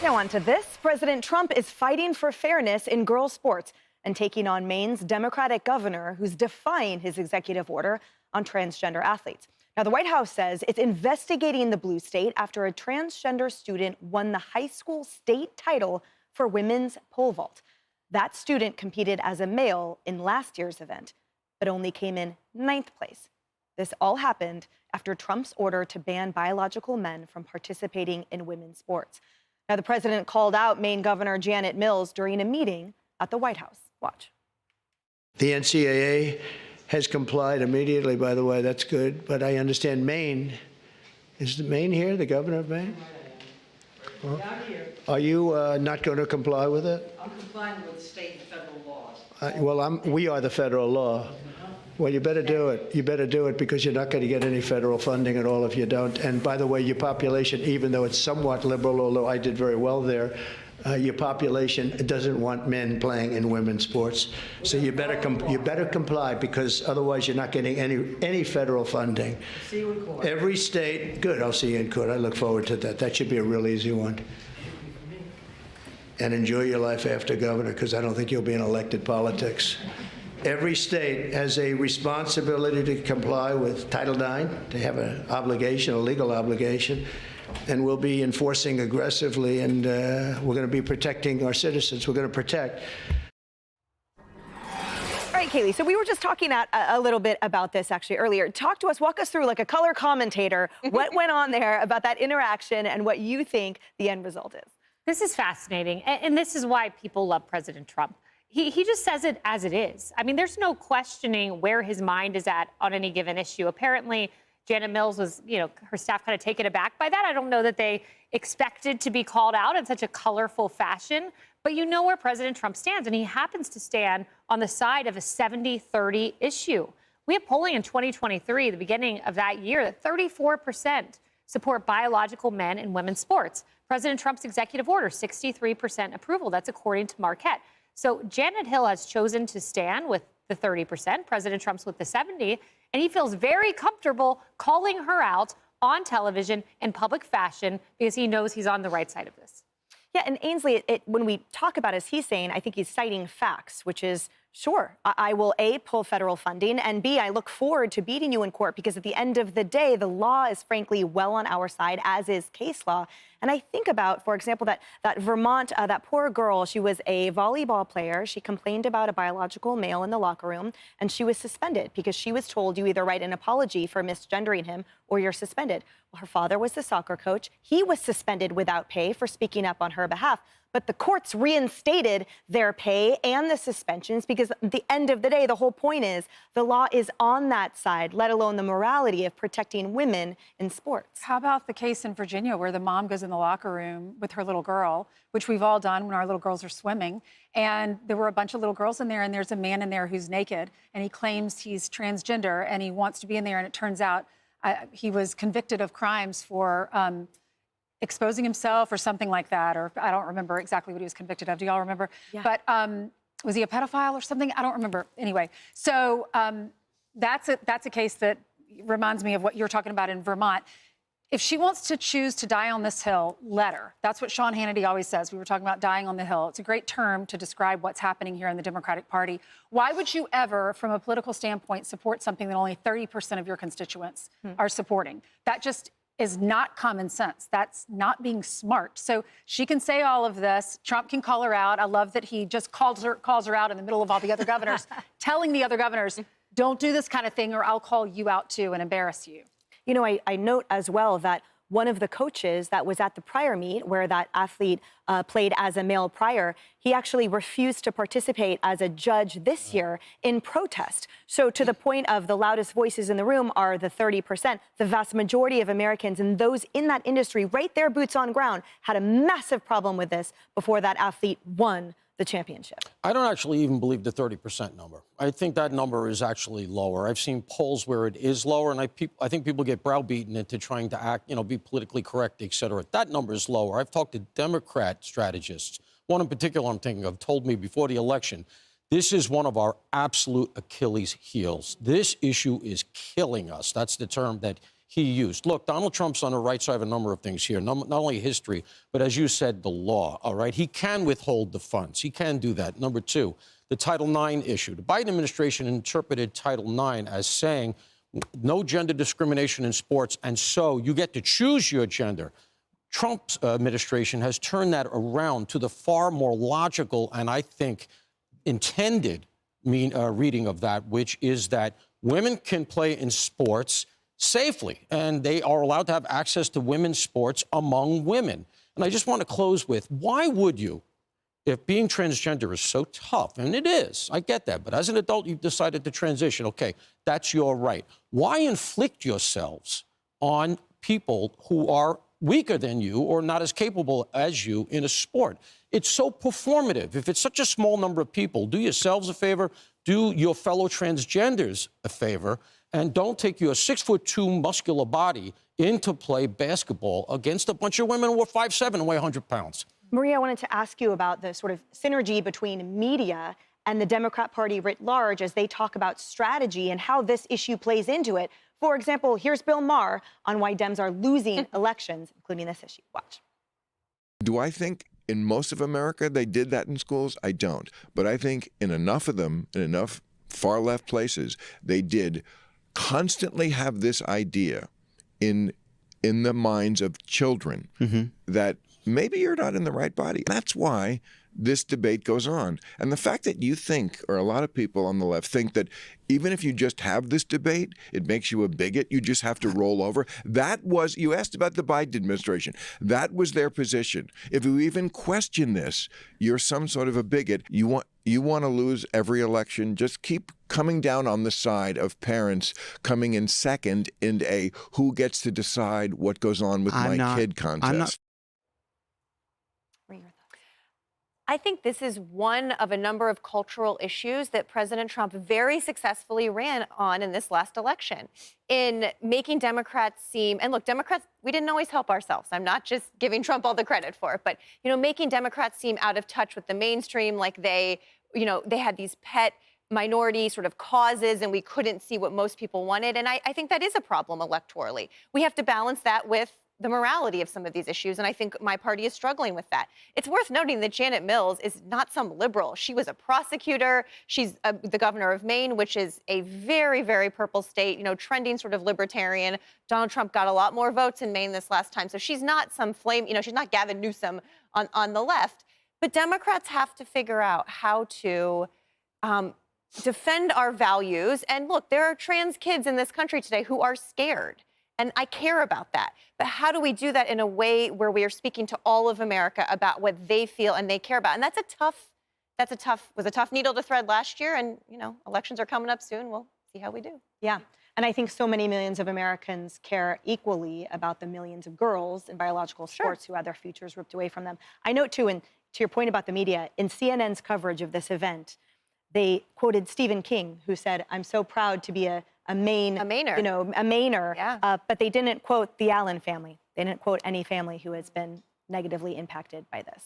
Now on to this. President Trump is fighting for fairness in girls' sports and taking on Maine's Democratic governor, who's defying his executive order on transgender athletes. Now, the White House says it's investigating the blue state after a transgender student won the high school state title for women's pole vault. That student competed as a male in last year's event, but only came in 9th place. This all happened after Trump's order to ban biological men from participating in women's sports. Now, the president called out Maine Governor Janet Mills during a meeting at the White House. Watch. The NCAA has complied immediately, by the way. That's good. But I understand Maine. Is Maine here, the governor of Maine? Well, I'm here. Are you not going to comply with it? I'm complying with state and federal laws. We are the federal law. Well, you better do it. You better do it because you're not going to get any federal funding at all if you don't. And by the way, your population, even though it's somewhat liberal, although I did very well there, your population doesn't want men playing in women's sports. So you better comply because otherwise you're not getting any federal funding. See you in court. Every state, good. I'll see you in court. I look forward to that. That should be a real easy one. And enjoy your life after governor, because I don't think you'll be in elected politics. Every state has a responsibility to comply with Title IX. They have an obligation, a legal obligation, and we'll be enforcing aggressively, and we're going to be protecting our citizens. We're going to protect. All right, Kaylee, so we were just talking a little bit about this actually earlier. Talk to us, walk us through like a color commentator, what went on there about that interaction and what you think the end result is. This is fascinating, and this is why people love President Trump. He just says it as it is. I mean, there's no questioning where his mind is at on any given issue. Apparently, Janet Mills was, her staff kind of taken aback by that. I don't know that they expected to be called out in such a colorful fashion, but you know where President Trump stands, and he happens to stand on the side of a 70-30 issue. We have polling in 2023, the beginning of that year, that 34% support biological men in women's sports. President Trump's executive order, 63% approval. That's according to Marquette. So Janet Hill has chosen to stand with the 30%, President Trump's with the 70%, and he feels very comfortable calling her out on television in public fashion because he knows he's on the right side of this. Yeah, and Ainsley, when we talk about, as he's saying, I think he's citing facts, which is, sure, I will, A, pull federal funding, and B, I look forward to beating you in court because at the end of the day, the law is frankly well on our side, as is case law. And I think about, for example, that Vermont, that poor girl, she was a volleyball player. She complained about a biological male in the locker room, and she was suspended because she was told you either write an apology for misgendering him or you're suspended. Well, her father was the soccer coach. He was suspended without pay for speaking up on her behalf. But the courts reinstated their pay and the suspensions because at the end of the day, the whole point is the law is on that side, let alone the morality of protecting women in sports. How about the case in Virginia where the mom goes in the locker room with her little girl, which we've all done when our little girls are swimming, and there were a bunch of little girls in there, and there's a man in there who's naked, and he claims he's transgender, and he wants to be in there, and it turns out he was convicted of crimes for exposing himself or something like that, or I don't remember exactly what he was convicted of. Do y'all remember? Yeah. But was he a pedophile or something? I don't remember. Anyway, so that's a case that reminds me of what you're talking about in Vermont. If she wants to choose to die on this hill, let her. That's what Sean Hannity always says. We were talking about dying on the hill. It's a great term to describe what's happening here in the Democratic Party. Why would you ever, from a political standpoint, support something that only 30% of your constituents are supporting? That just is not common sense. That's not being smart. So she can say all of this. Trump can call her out. I love that he just calls her out in the middle of all the other governors, telling the other governors, don't do this kind of thing or I'll call you out too and embarrass you. You know, I note as well that one of the coaches that was at the prior meet where that athlete played as a male prior, he actually refused to participate as a judge this year in protest. So to the point of the loudest voices in the room are the 30%. The vast majority of Americans and those in that industry, right there, boots on ground, had a massive problem with this before that athlete won the championship. I don't actually even believe the 30% number. I think that number is actually lower. I've seen polls where it is lower, and I think people get browbeaten into trying to act, be politically correct, et cetera. That number is lower. I've talked to Democrat strategists. One in particular I'm thinking of told me before the election, this is one of our absolute Achilles heels. This issue is killing us. That's the term that he used. Look, Donald Trump's on the right side of a number of things here, not only history, but as you said, the law, all right? He can withhold the funds. He can do that. Number two, the Title IX issue. The Biden administration interpreted Title IX as saying no gender discrimination in sports, and so you get to choose your gender. Trump's administration has turned that around to the far more logical and, I think, intended reading of that, which is that women can play in sports safely, and they are allowed to have access to women's sports among women. And I just want to close with, why would you, if being transgender is so tough, and it is, I get that, but as an adult, you've decided to transition, okay, that's your right. Why inflict yourselves on people who are weaker than you or not as capable as you in a sport? It's so performative. If it's such a small number of people, do yourselves a favor, do your fellow transgenders a favor, and don't take your 6'2" muscular body in to play basketball against a bunch of women who are 5'7" and weigh 100 pounds. Maria, I wanted to ask you about the sort of synergy between media and the Democrat Party writ large as they talk about strategy and how this issue plays into it. For example, here's Bill Maher on why Dems are losing elections, including this issue. Watch. Do I think in most of America they did that in schools? I don't. But I think in enough of them, in enough far-left places, they did constantly have this idea in the minds of children that maybe you're not in the right body. That's why this debate goes on. And the fact that you think, or a lot of people on the left think that even if you just have this debate, it makes you a bigot, you just have to roll over. That was, you asked about the Biden administration. That was their position. If you even question this, you're some sort of a bigot. You want to lose every election. Just keep coming down on the side of parents coming in second in a who gets to decide what goes on with my kid contest. I think this is one of a number of cultural issues that President Trump very successfully ran on in this last election in making Democrats seem, and look, Democrats, we didn't always help ourselves. I'm not just giving Trump all the credit for it, but, making Democrats seem out of touch with the mainstream, like they had these pet minority sort of causes and we couldn't see what most people wanted. And I think that is a problem electorally. We have to balance that with the morality of some of these issues, and I think my party is struggling with that. It's worth noting that Janet Mills is not some liberal. She was a prosecutor. She's the governor of Maine, which is a very, very purple state, trending sort of libertarian. Donald Trump got a lot more votes in Maine this last time, so she's not some flame, she's not Gavin Newsom on the left. But Democrats have to figure out how to defend our values. And look, there are trans kids in this country today who are scared. And I care about that. But how do we do that in a way where we are speaking to all of America about what they feel and they care about? And was a tough needle to thread last year. And, elections are coming up soon. We'll see how we do. Yeah. And I think so many millions of Americans care equally about the millions of girls in biological sports who had their futures ripped away from them. I note, too, and to your point about the media, in CNN's coverage of this event, they quoted Stephen King, who said, "I'm so proud to be a Mainer. A Mainer." Yeah. But they didn't quote the Allen family. They didn't quote any family who has been negatively impacted by this.